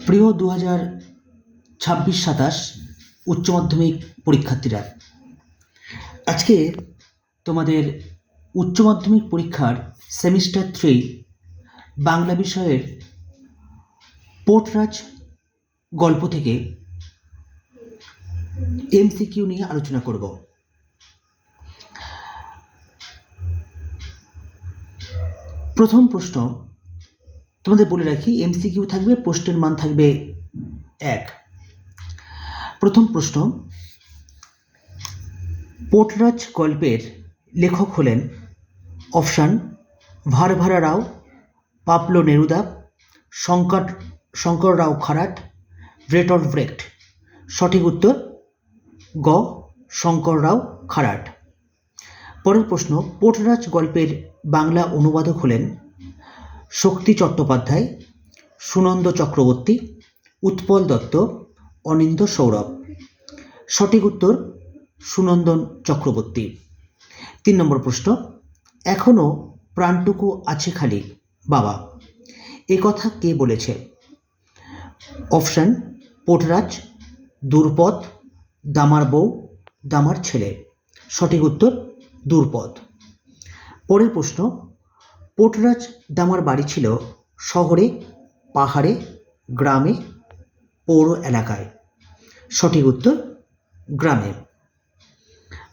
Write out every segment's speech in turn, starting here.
প্রিয় 2026-27 উচ্চ মাধ্যমিক পরীক্ষার্থীরা, আজকে তোমাদের উচ্চ মাধ্যমিক পরীক্ষার সেমিস্টার 3 বাংলা বিষয়ের পোর্টরাজ গল্প থেকে এমসিকিউ নিয়ে আলোচনা করব। প্রথম প্রশ্ন তোমাদের বলে রাখি, এমসিকিউ থাকবে, প্রশ্নের মান থাকবে 1। প্রথম প্রশ্ন, পোর্টরাজ গল্পের লেখক হলেন অপশান ভারভারা রাও, পাবলো নেরুদা, শঙ্কর রাও খারাট, ব্রেটল্ট ব্রেখট। সঠিক উত্তর গ, শঙ্কর রাও খারাট। পরের প্রশ্ন, পোর্টরাজ গল্পের বাংলা অনুবাদক হলেন শক্তি চট্টোপাধ্যায়, সুনন্দ চক্রবর্তী, উৎপল দত্ত, অনিন্দ্য সৌরভ। সঠিক উত্তর সুনন্দন চক্রবর্তী। 3 নম্বর প্রশ্ন, এখনো প্রাণটুকু আছে খালি বাবা, এ কথা কে বলেছে? অপশান পোর্টরাজ, দ্রুপদ, দামার বউ, দামার ছেলে। সঠিক উত্তর দ্রুপদ। পরের প্রশ্ন, পোর্টরাজ দামার বাড়ি ছিল শহরে, পাহাড়ে, গ্রামে, পৌর এলাকায়। সঠিক উত্তর গ্রামে।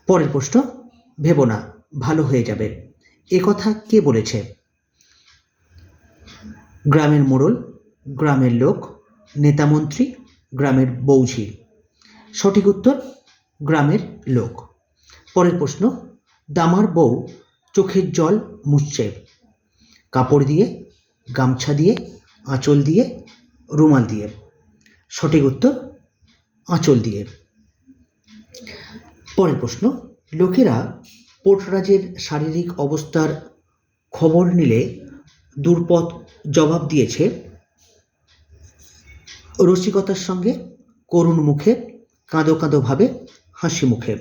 পরের প্রশ্ন, ভেবো না, ভালো হয়ে যাবে, এ কথা কে বলেছে? গ্রামের মোড়ল, গ্রামের লোক, নেতামন্ত্রী, গ্রামের বৌঝি। সঠিক উত্তর গ্রামের লোক। পরের প্রশ্ন, দামার বউ চোখের জল মুছছে কাপড় দিয়ে, গামছা দিয়ে, আঁচল দিয়ে, রুমাল দিয়ে। সঠিক উত্তর আঁচল দিয়ে। পরের প্রশ্ন, লোকেরা পোর্টরাজের শারীরিক অবস্থার খবর নিলে দ্রুপদ জবাব দিয়েছে রসিকতার সঙ্গে, করুণ মুখে, কাঁদো কাঁদো ভাবে, হাসি মুখে।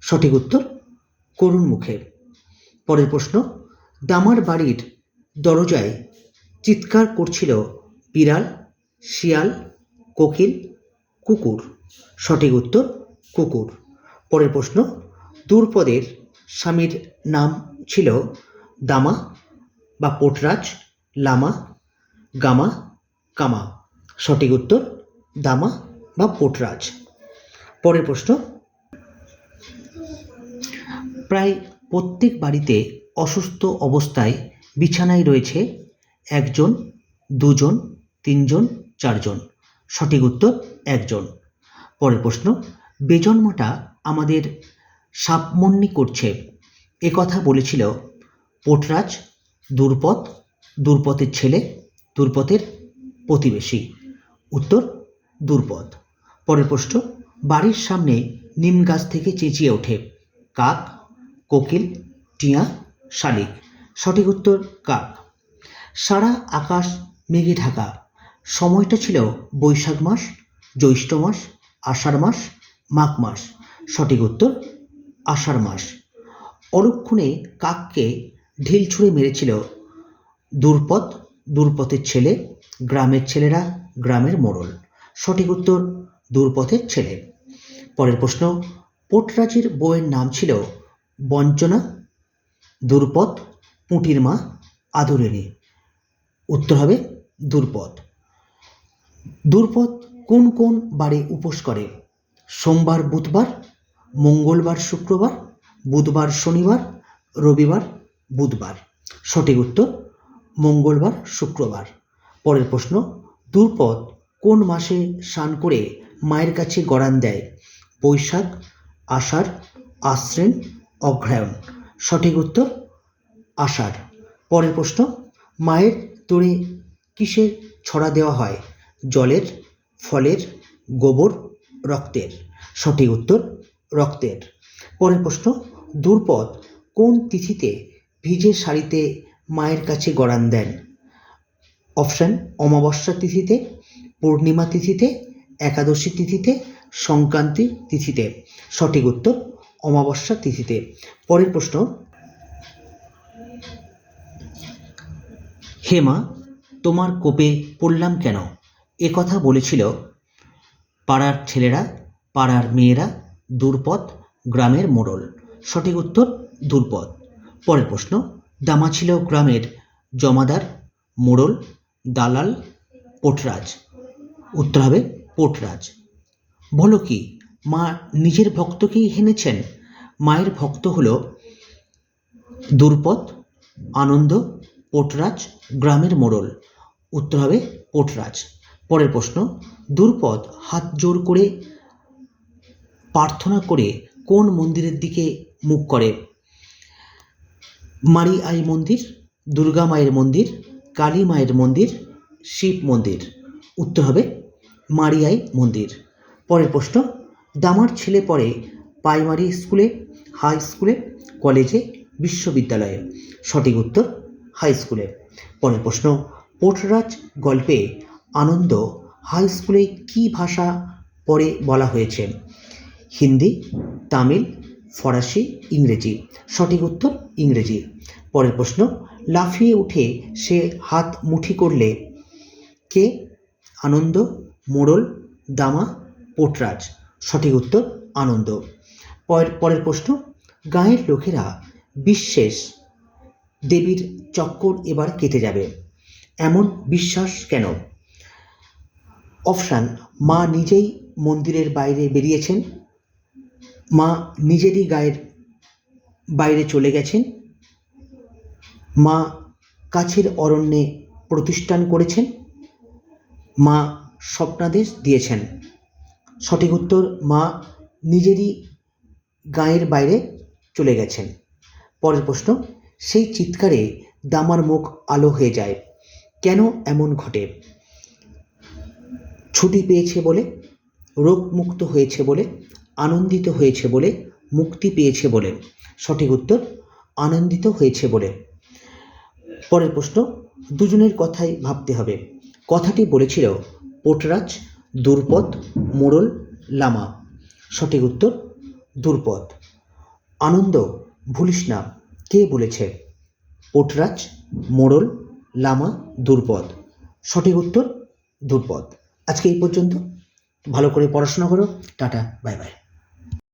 সঠিক উত্তর করুণ মুখে। পরের প্রশ্ন, দামার বাড়ির দরজায় চিৎকার করছিল বিড়াল, শিয়াল, কোকিল, কুকুর। সঠিক উত্তর কুকুর। পরের প্রশ্ন, দ্রুপদের স্বামীর নাম ছিল দামা বা পোর্টরাজ, লামা, গামা, কামা। সঠিক উত্তর দামা বা পোর্টরাজ। পরের প্রশ্ন, প্রায় প্রত্যেক বাড়িতে অসুস্থ অবস্থায় বিছানায় রয়েছে 1 জন, 2 জন, 3 জন, 4 জন। সঠিক উত্তর 1 জন। পরের প্রশ্ন, বেজন্মাটা আমাদের সাপমন্নি করছে, এ কথা বলেছিল পোর্টরাজ, দ্রুপদ, দ্রুপদের ছেলে, দ্রুপদের প্রতিবেশী। উত্তর দ্রুপদ। পরের প্রশ্ন, বাড়ির সামনে নিম গাছ থেকে চেঁচিয়ে ওঠে কাক, কোকিল, টিয়া, শালিক। সঠিক উত্তর কাক। সারা আকাশ মেঘে ঢাকা, সময়টা ছিল বৈশাখ মাস, জ্যৈষ্ঠ মাস, আষাঢ় মাস, মাঘ মাস। সঠিক উত্তর আষাঢ় মাস। অলক্ষণে কাককে ঢিল ছুঁড়ে মেরেছিল দ্রুপদ, দ্রুপদের ছেলে, গ্রামের ছেলেরা, গ্রামের মোড়ল। সঠিক উত্তর দ্রুপদের ছেলে। পরের প্রশ্ন, পোর্টরাজের বউয়ের নাম ছিল বঞ্চনা, দ্রুপদ, পুঁটির মা, আদরিণী। উত্তর হবে দ্রুপদ। দ্রুপদ কোন কোন বারে উপোস করে? সোমবার, বুধবার, মঙ্গলবার, শুক্রবার, বুধবার, শনিবার, রবিবার, বুধবার। সঠিক উত্তর মঙ্গলবার, শুক্রবার। পরের প্রশ্ন, দ্রুপদ কোন মাসে স্নান করে মায়ের কাছে গড়ান দেয়? বৈশাখ, আষাঢ়, আশ্বিন, অগ্রহায়ণ। সঠিক উত্তর আষাঢ়। পরের প্রশ্ন, মায়ের তোড়ে কিসের ছড়া দেওয়া হয়? জলের, ফলের, গোবর, রক্তের। সঠিক উত্তর রক্তের। পরের প্রশ্ন, দ্রুপদ কোন তিথিতে ভিজে শাড়িতে মায়ের কাছে গড়ান দেন? অপশান অমাবস্যা তিথিতে, পূর্ণিমা তিথিতে, একাদশী তিথিতে, সংক্রান্তি তিথিতে। সঠিক উত্তর অমাবস্যা তিথিতে। পরের প্রশ্ন, হে মা, তোমার কোপে পড়লাম কেন? কথা বলেছিল পাড়ার ছেলেরা, পাড়ার মেয়েরা, দূরপথ গ্রামের মোড়ল। সঠিক উত্তর দূরপথ। পরের প্রশ্ন, দামা ছিল গ্রামের জমাদার, মোড়ল, দালাল, পোটরাজ। উত্তর হবে পোটরাজ। বলো কি মা নিজের ভক্তকেই হেনেছেন? মায়ের ভক্ত হল দূরপথ, আনন্দ, পোটরাজ, গ্রামের মোড়ল। উত্তর হবে পোটরাজ। পরের প্রশ্ন, দূরপথ হাত জোর করে প্রার্থনা করে কোন মন্দিরের দিকে মুখ করে? মারি আই মন্দির, দুর্গা মায়ের মন্দির, কালী মায়ের মন্দির, শিব মন্দির। উত্তর হবে মারি আই মন্দির। পরের প্রশ্ন, দামার ছেলে পড়ে প্রাইমারি স্কুলে, হাই স্কুলে, কলেজে, বিশ্ববিদ্যালয়ে। সঠিক উত্তর হাই স্কুলে। পরের প্রশ্ন, পোটরাজ গল্পে আনন্দ হাই স্কুলে কী ভাষা পড়ে বলা হয়েছে? হিন্দি, তামিল, ফরাসি, ইংরেজি। সঠিক উত্তর ইংরেজি। পরের প্রশ্ন, লাফিয়ে উঠে সে হাত মুঠি করলে কে? আনন্দ, মোড়ল, দামা, পোটরাজ। সঠিক উত্তর আনন্দ। পরের প্রশ্ন, গাঁয়ের লোকেরা বিশ্বাস দেবীর চক্কর এবার কেটে যাবে, এমন বিশ্বাস কেন? অপশান, মা নিজেই মন্দিরের বাইরে বেরিয়েছেন, মা নিজেরই গায়ের বাইরে চলে গেছেন, মা কাছের অরণ্যে প্রতিষ্ঠান করেছেন, মা স্বপ্নাদেশ দিয়েছেন। সঠিক উত্তর মা নিজেরই গায়ের বাইরে চলে গেছেন। পরের প্রশ্ন, সেই চিৎকারে দামার মুখ আলো হয়ে যায়, কেন এমন ঘটে? ছুটি পেয়েছে বলে, রোগমুক্ত হয়েছে বলে, আনন্দিত হয়েছে বলে, মুক্তি পেয়েছে বলে। সঠিক উত্তর আনন্দিত হয়েছে বলে। পরের প্রশ্ন, দুজনের কথাই ভাবতে হবে। কথাটি বলেছিল পোটরাজ, দূরপথ, মোড়ল, লামা। সঠিক উত্তর দূরপথ। আনন্দ ভুলিস না কে বলেছে? পোটরাজ, মোড়ল, লামা, দূরপথ। সঠিক উত্তর দূরপথ। আজকে এই পর্যন্ত। ভালো করে পড়াশোনা করো। Tata, bye bye.